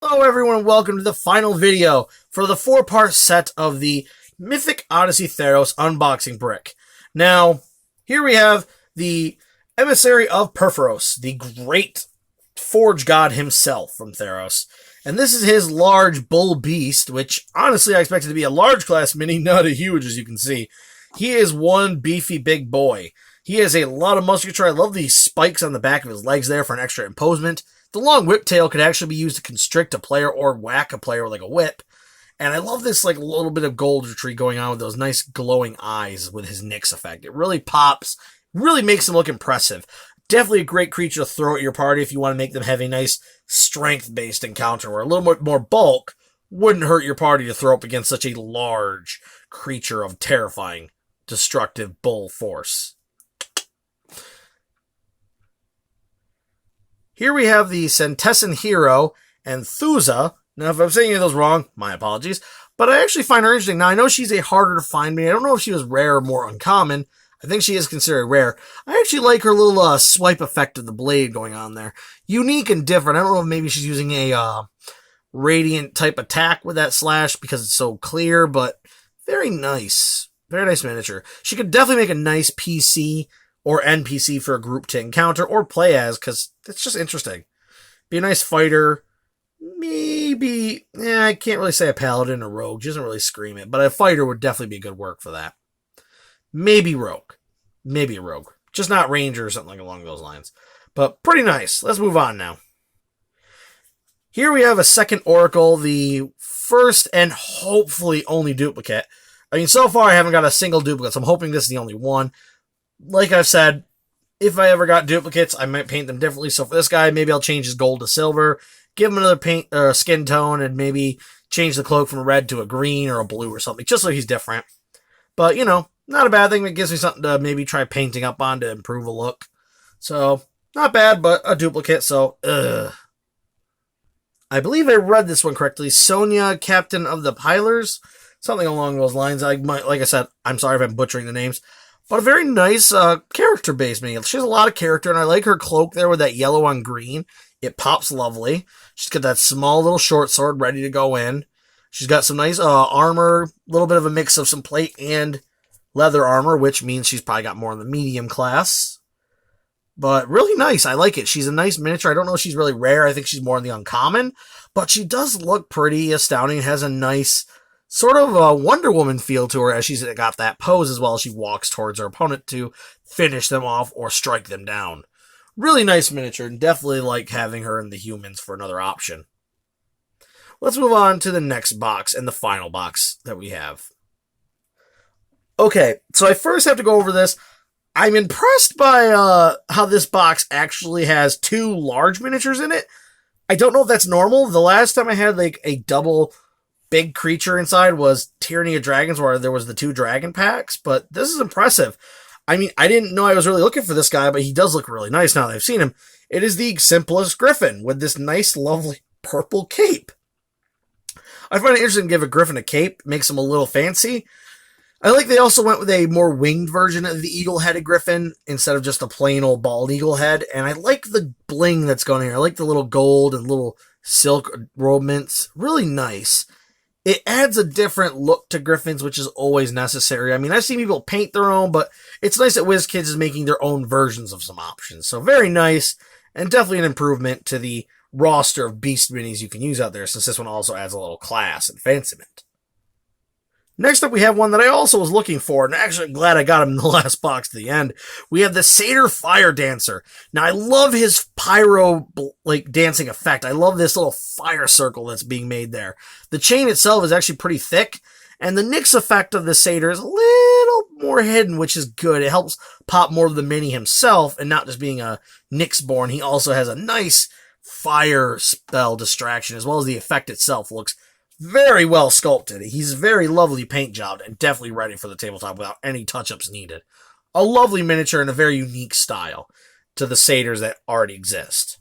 Hello everyone and welcome to the final video for the 4-part set of the Mythic Odysseys Theros unboxing brick. Now, here we have the Emissary of Perforos, the great forge god himself from Theros. And this is his large bull beast, which honestly I expected to be a large class mini, not a huge as you can see. He is one beefy big boy. He has a lot of musculature. I love these spikes on the back of his legs there for an extra imposement. The long whip tail could actually be used to constrict a player or whack a player with like a whip. And I love this like little bit of goldry going on with those nice glowing eyes with his Nyx effect. It really pops, really makes him look impressive. Definitely a great creature to throw at your party if you want to make them have a nice strength-based encounter where a little bit more bulk wouldn't hurt your party to throw up against such a large creature of terrifying, destructive bull force. Here we have the Centessan Hero and Thuza. Now, if I'm saying any of those wrong, my apologies. But I actually find her interesting. Now, I know she's a harder to find mini. I don't know if she was rare or more uncommon. I think she is considered rare. I actually like her little swipe effect of the blade going on there. Unique and different. I don't know if maybe she's using a radiant type attack with that slash because it's so clear, but very nice. Very nice miniature. She could definitely make a nice PC or NPC for a group to encounter or play as, because it's just interesting. Be a nice fighter. Maybe, I can't really say a paladin or rogue. She doesn't really scream it, but a fighter would definitely be good work for that. Maybe rogue. Maybe a rogue. Just not ranger or something along those lines. But pretty nice. Let's move on now. Here we have a second Oracle, the first and hopefully only duplicate. I mean, so far I haven't got a single duplicate, so I'm hoping this is the only one. Like I've said, if I ever got duplicates, I might paint them differently. So for this guy, maybe I'll change his gold to silver, give him another paint skin tone, and maybe change the cloak from a red to a green or a blue or something, just so he's different. But, you know, not a bad thing. It gives me something to maybe try painting up on to improve a look. So, not bad, but a duplicate, so, I believe I read this one correctly. Sonia, Captain of the Pilers, something along those lines. Like I said, I'm sorry if I'm butchering the names. But a very nice character-based mini. She has a lot of character, and I like her cloak there with that yellow on green. It pops lovely. She's got that small little short sword ready to go in. She's got some nice armor, a little bit of a mix of some plate and leather armor, which means she's probably got more in the medium class. But really nice. I like it. She's a nice miniature. I don't know if she's really rare. I think she's more in the uncommon. But she does look pretty astounding. It has a nice sort of a Wonder Woman feel to her as she's got that pose as well as she walks towards her opponent to finish them off or strike them down. Really nice miniature, and definitely like having her in the humans for another option. Let's move on to the next box and the final box that we have. Okay, so I first have to go over this. I'm impressed by how this box actually has two large miniatures in it. I don't know if that's normal. The last time I had like a double big creature inside was Tyranny of Dragons, where there was the two dragon packs, but this is impressive. I mean, I didn't know I was really looking for this guy, but he does look really nice now that I've seen him. It is the simplest Griffin with this nice, lovely purple cape. I find it interesting to give a Griffin a cape, makes him a little fancy. I like they also went with a more winged version of the eagle-headed Griffin instead of just a plain old bald eagle head, and I like the bling that's going here. I like the little gold and little silk robements. Really nice. It adds a different look to Griffins, which is always necessary. I mean, I've seen people paint their own, but it's nice that WizKids is making their own versions of some options. So very nice, and definitely an improvement to the roster of beast minis you can use out there, since this one also adds a little class and fanciment. Next up, we have one that I also was looking for, and actually I'm glad I got him in the last box to the end. We have the Seder Fire Dancer. Now, I love his pyro, like, dancing effect. I love this little fire circle that's being made there. The chain itself is actually pretty thick, and the Nyx effect of the Seder is a little more hidden, which is good. It helps pop more of the mini himself, and not just being a Nyx-born. He also has a nice fire spell distraction, as well as the effect itself looks very well sculpted. He's very lovely paint jobbed and definitely ready for the tabletop without any touch-ups needed. A lovely miniature and a very unique style to the Seders that already exist.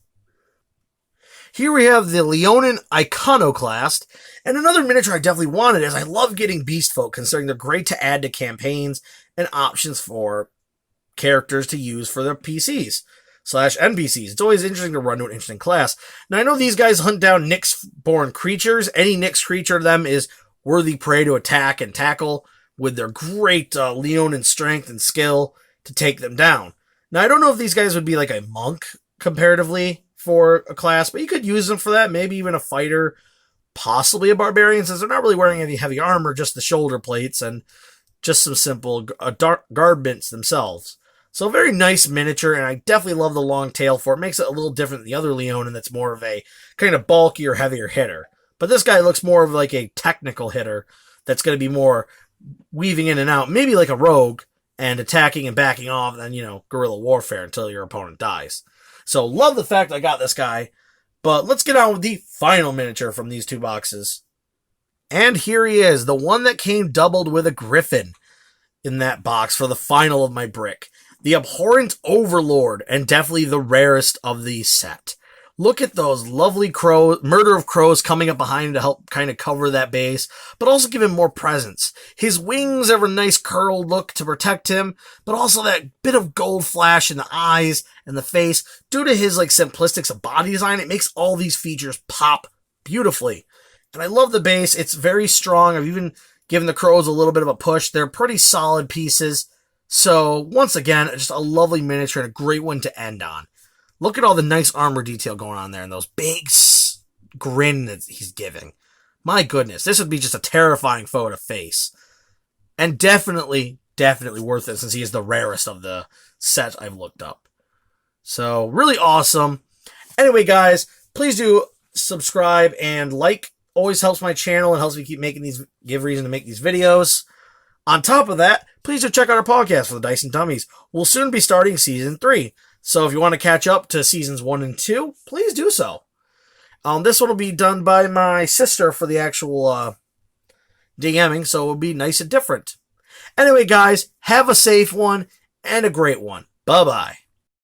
Here we have the Leonin Iconoclast, and another miniature I definitely wanted as I love getting Beast Folk, considering they're great to add to campaigns and options for characters to use for their PCs. NPCs. It's always interesting to run to an interesting class. Now, I know these guys hunt down Nyx-born creatures. Any Nyx creature to them is worthy prey to attack and tackle with their great Leonin strength and skill to take them down. Now, I don't know if these guys would be like a monk comparatively for a class, but you could use them for that. Maybe even a fighter, possibly a barbarian, since they're not really wearing any heavy armor, just the shoulder plates and just some simple garments themselves. So a very nice miniature, and I definitely love the long tail for it. Makes it a little different than the other Leonin that's more of a kind of bulkier, heavier hitter. But this guy looks more of like a technical hitter that's going to be more weaving in and out, maybe like a rogue, and attacking and backing off, and then, guerrilla warfare until your opponent dies. So love the fact I got this guy. But let's get on with the final miniature from these two boxes. And here he is, the one that came doubled with a Griffin in that box for the final of my brick. The abhorrent overlord, and definitely the rarest of the set. Look at those lovely crows, murder of crows coming up behind him to help kind of cover that base, but also give him more presence. His wings have a nice curled look to protect him, but also that bit of gold flash in the eyes and the face. Due to his simplistic body design, it makes all these features pop beautifully. And I love the base. It's very strong. I've even given the crows a little bit of a push. They're pretty solid pieces. So once again, just a lovely miniature and a great one to end on. Look at all the nice armor detail going on there and those big grin that he's giving. My goodness, this would be just a terrifying foe to face. And definitely worth it since he is the rarest of the set I've looked up. So, really awesome. Anyway, guys, please do subscribe and like. Always helps my channel and helps me keep making these, give reason to make these videos. On top of that, please do check out our podcast for the Dice and Dummies. We'll soon be starting Season 3. So if you want to catch up to Seasons 1 and 2, please do so. This one will be done by my sister for the actual DMing, so it will be nice and different. Anyway, guys, have a safe one and a great one. Bye-bye.